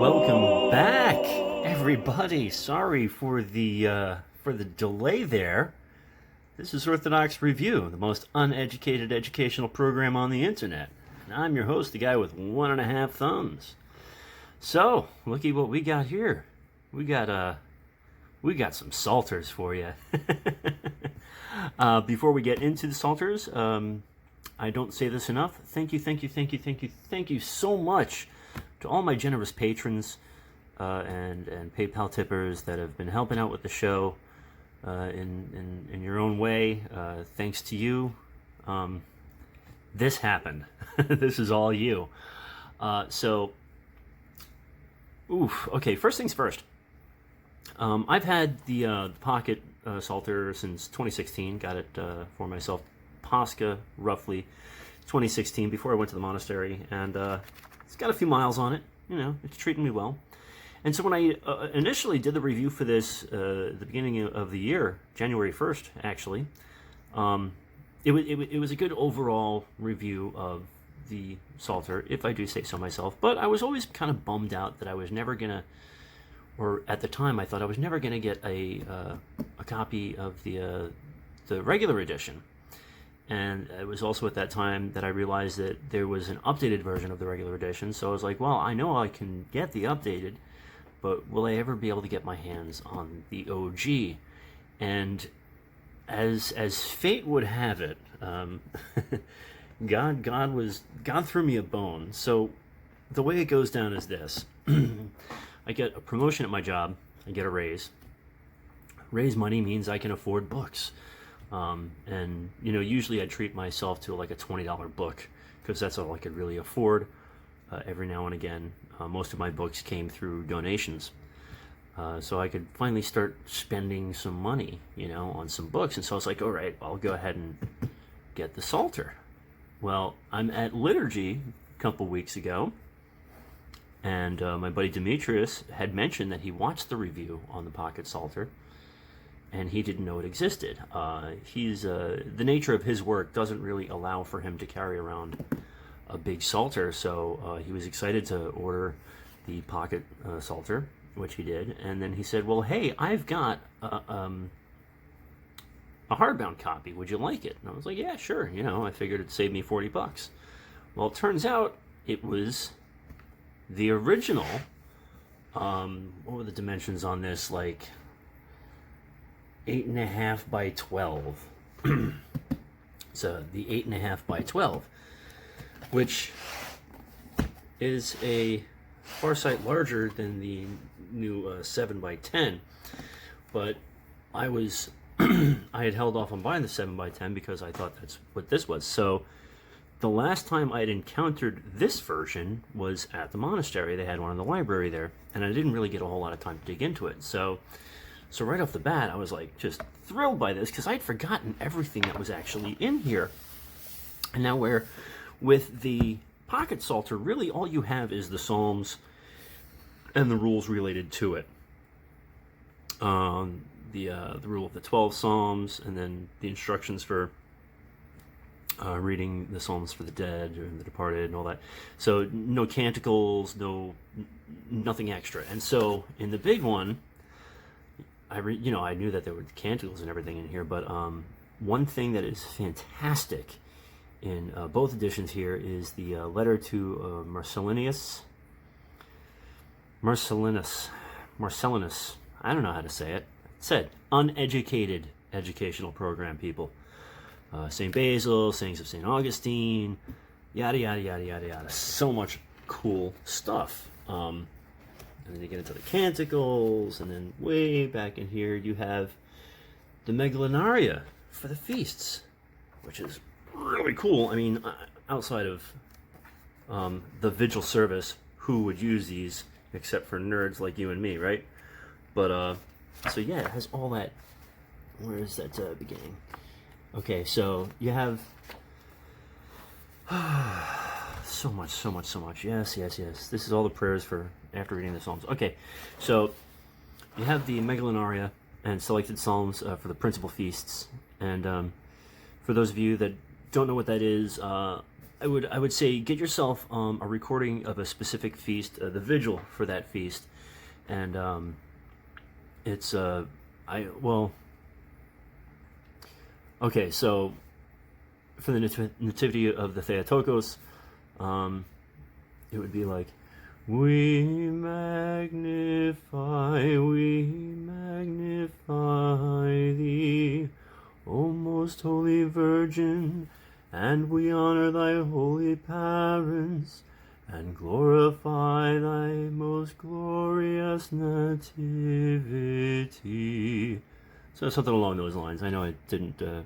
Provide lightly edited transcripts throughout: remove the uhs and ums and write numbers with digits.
Welcome back, everybody. Sorry for the delay there. This is Orthodox Review, the most uneducated educational program on the internet. And I'm your host, the guy with 1.5 thumbs. So, looky what we got here. We got some Psalters for you. Before we get into the Psalters, I don't say this enough. Thank you so much to all my generous patrons and PayPal tippers that have been helping out with the show in your own way. Thanks to you, this happened. This is all you. Okay, first things first. I've had the Pocket Psalter since 2016. Got it for myself, Pascha, roughly 2016, before I went to the monastery, and it's got a few miles on it. You know, it's treating me well. And so when I initially did the review for this at the beginning of the year, January 1st, actually, it was a good overall review of the Psalter, if I do say so myself. But I was always kind of bummed out that I was never going to, or at the time I thought I was never going to get a copy of the regular edition. And it was also at that time that I realized that there was an updated version of the regular edition. So I was like, well, I know I can get the updated, but will I ever be able to get my hands on the OG? And as fate would have it, God threw me a bone. So the way it goes down is this. I get a promotion at my job. I get a raise. Raise money means I can afford books. And, you know, usually I treat myself to like a $20 book because that's all I could really afford. Every now and again, most of my books came through donations. So I could finally start spending some money, you know, on some books. And so I was like, all right, I'll go ahead and get the Psalter. Well, I'm at Liturgy a couple weeks ago, and my buddy Demetrius had mentioned that he watched the review on the Pocket Psalter, and he didn't know it existed. The nature of his work doesn't really allow for him to carry around a big Psalter, so he was excited to order the Pocket Psalter, which he did, and then he said, well, hey, I've got a hardbound copy. Would you like it? And I was like, yeah, sure. You know, I figured it'd save me $40. Well, it turns out it was the original. What were the dimensions on this? Like 8.5 by 12. So the 8.5 by 12, which is a far sight larger than the new 7 by 10. But I had held off on buying the 7 by 10 because I thought that's what this was. So the last time I had encountered this version was at the monastery. They had one in the library there, and I didn't really get a whole lot of time to dig into it. So right off the bat, I was like just thrilled by this because I'd forgotten everything that was actually in here. And now with the Pocket Psalter, really all you have is the Psalms and the rules related to it. The rule of the 12 Psalms, and then the instructions for reading the Psalms for the dead and the departed and all that. So no canticles, nothing extra. And so in the big one, I knew that there were canticles and everything in here, but one thing that is fantastic in both editions here is the letter to Mercelinius. I don't know how to say it. It said, uneducated educational program, people. St. Basil, sayings of St. Augustine, yada, yada, yada, yada, yada. So much cool stuff. And then you get into the canticles, and then way back in here you have the Megalinaria for the feasts, which is really cool. I mean, outside of the vigil service, who would use these except for nerds like you and me, right? But, so yeah, it has all that. Where is that beginning? Okay, so you have so much. Yes. This is all the prayers for after reading the Psalms. Okay, so you have the Megalinaria and selected Psalms for the principal feasts. And for those of you that don't know what that is, I would say get yourself a recording of a specific feast, the vigil for that feast, and it's okay. So for the Nativity of the Theotokos, it would be like, we magnify thee, O most holy Virgin, and we honor thy holy parents, and glorify thy most glorious nativity. So something along those lines. I know I didn't do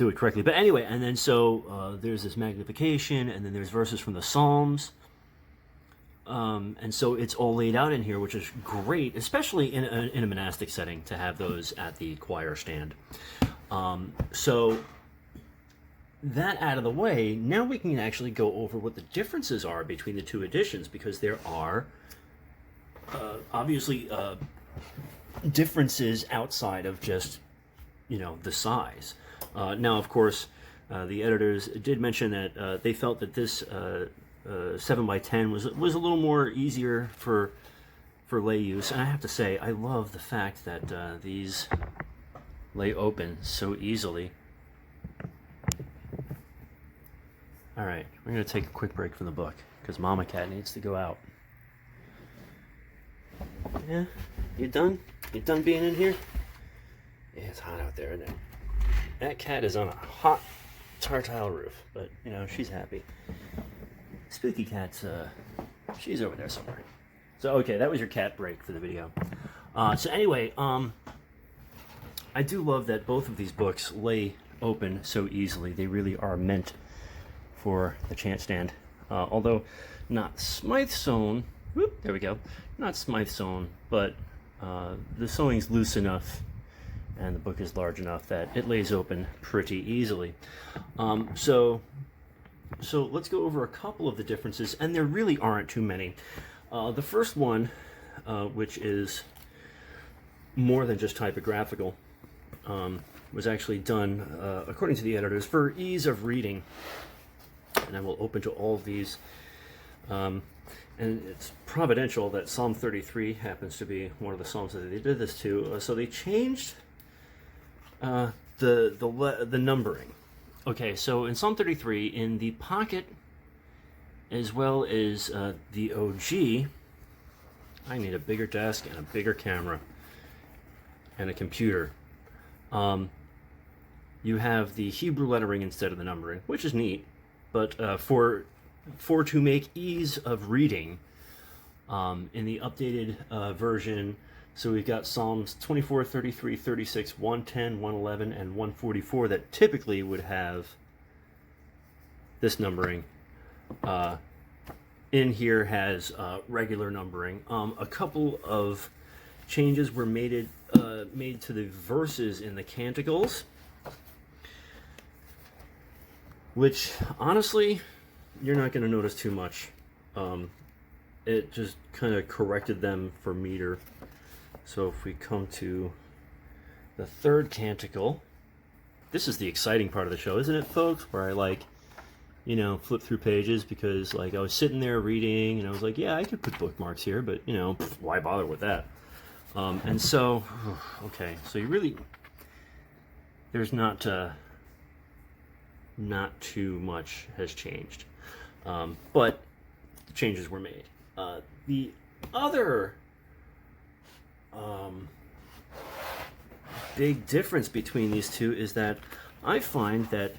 it correctly, but anyway, and then so there's this magnification, and then there's verses from the Psalms, and so it's all laid out in here, which is great, especially in a monastic setting, to have those at the choir stand. So that out of the way, now we can actually go over what the differences are between the two editions, because there are obviously differences outside of just, the size. Now, of course, the editors did mention that they felt that this 7x10 was a little more easier for lay use, and I have to say, I love the fact that these lay open so easily. All right, we're going to take a quick break from the book because Mama Cat needs to go out. Yeah, you done? You done being in here? Yeah, it's hot out there, isn't it? That cat is on a hot tartile roof, but she's happy. Spooky Cat's she's over there somewhere. So okay, that was your cat break for the video. So anyway, I do love that both of these books lay open so easily. They really are meant for the chant stand, although not Smythe sewn. Whoop, there we go. Not Smythe sewn, but the sewing's loose enough and the book is large enough that it lays open pretty easily. So let's go over a couple of the differences, and there really aren't too many. The first one, which is more than just typographical, was actually done, according to the editors, for ease of reading. And I will open to all of these. And it's providential that Psalm 33 happens to be one of the psalms that they did this to. So they changed the numbering. Okay, so in Psalm 33, in the pocket as well as the OG, I need a bigger desk and a bigger camera and a computer. You have the Hebrew lettering instead of the numbering, which is neat. But for to make ease of reading, in the updated version, so we've got Psalms 24, 33, 36, 110, 111, and 144 that typically would have this numbering. In here has regular numbering. A couple of changes were made to the verses in the canticles, which honestly you're not going to notice too much. It just kind of corrected them for meter. So if we come to the third canticle, this is the exciting part of the show, isn't it, folks? Where I flip through pages, because I was sitting there reading and I was like, yeah, I could put bookmarks here, but why bother with that? And so, okay, so there's not too much has changed, but changes were made. The other big difference between these two is that I find that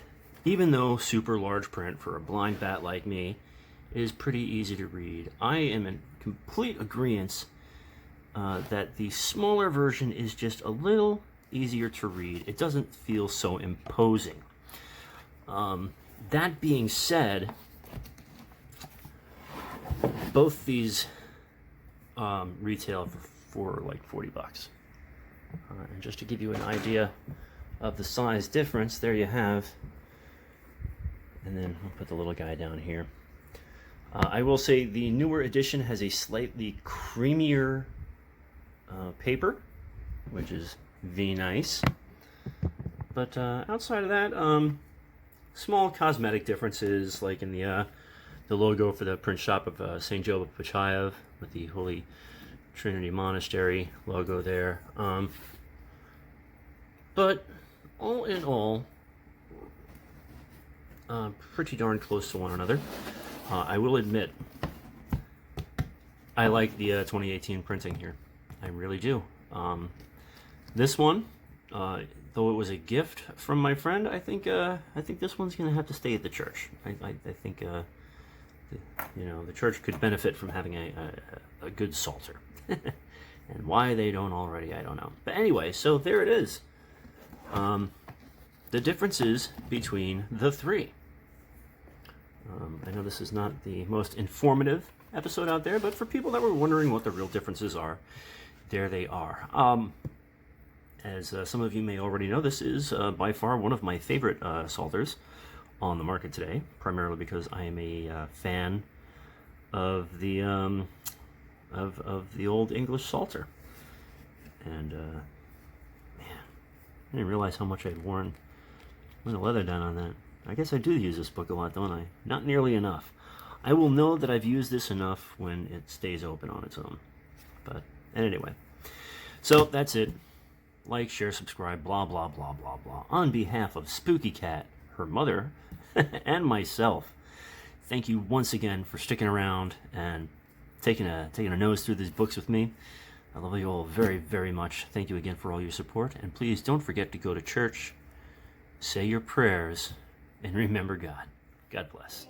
even though super large print for a blind bat like me is pretty easy to read, I am in complete agreement that the smaller version is just a little easier to read. It doesn't feel so imposing. That being said, both these retail for like $40. And just to give you an idea of the size difference, there you have. And then I'll put the little guy down here. I will say the newer edition has a slightly creamier paper, which is very nice. But outside of that, small cosmetic differences, like in the logo for the print shop of St. Joe of Pachayev with the Holy Trinity Monastery logo there. But all in all, pretty darn close to one another. I will admit, I like the 2018 printing here. I really do. This one, though it was a gift from my friend, I think this one's gonna have to stay at the church. I think the church could benefit from having a good Psalter. And why they don't already, I don't know. But anyway, so there it is. The differences between the three. I know this is not the most informative episode out there, but for people that were wondering what the real differences are, there they are. As some of you may already know, this is by far one of my favorite Psalters on the market today, primarily because I am a fan of the old English Psalter. And man, I didn't realize how much I'd worn the leather down on that. I guess I do use this book a lot, don't I? Not nearly enough. I will know that I've used this enough when it stays open on its own. But anyway, so that's it. Like, share, subscribe, blah, blah, blah, blah, blah. On behalf of Spooky Cat, her mother, and myself, thank you once again for sticking around and taking a nose through these books with me. I love you all very, very much. Thank you again for all your support. And please don't forget to go to church, say your prayers, and remember God. God bless.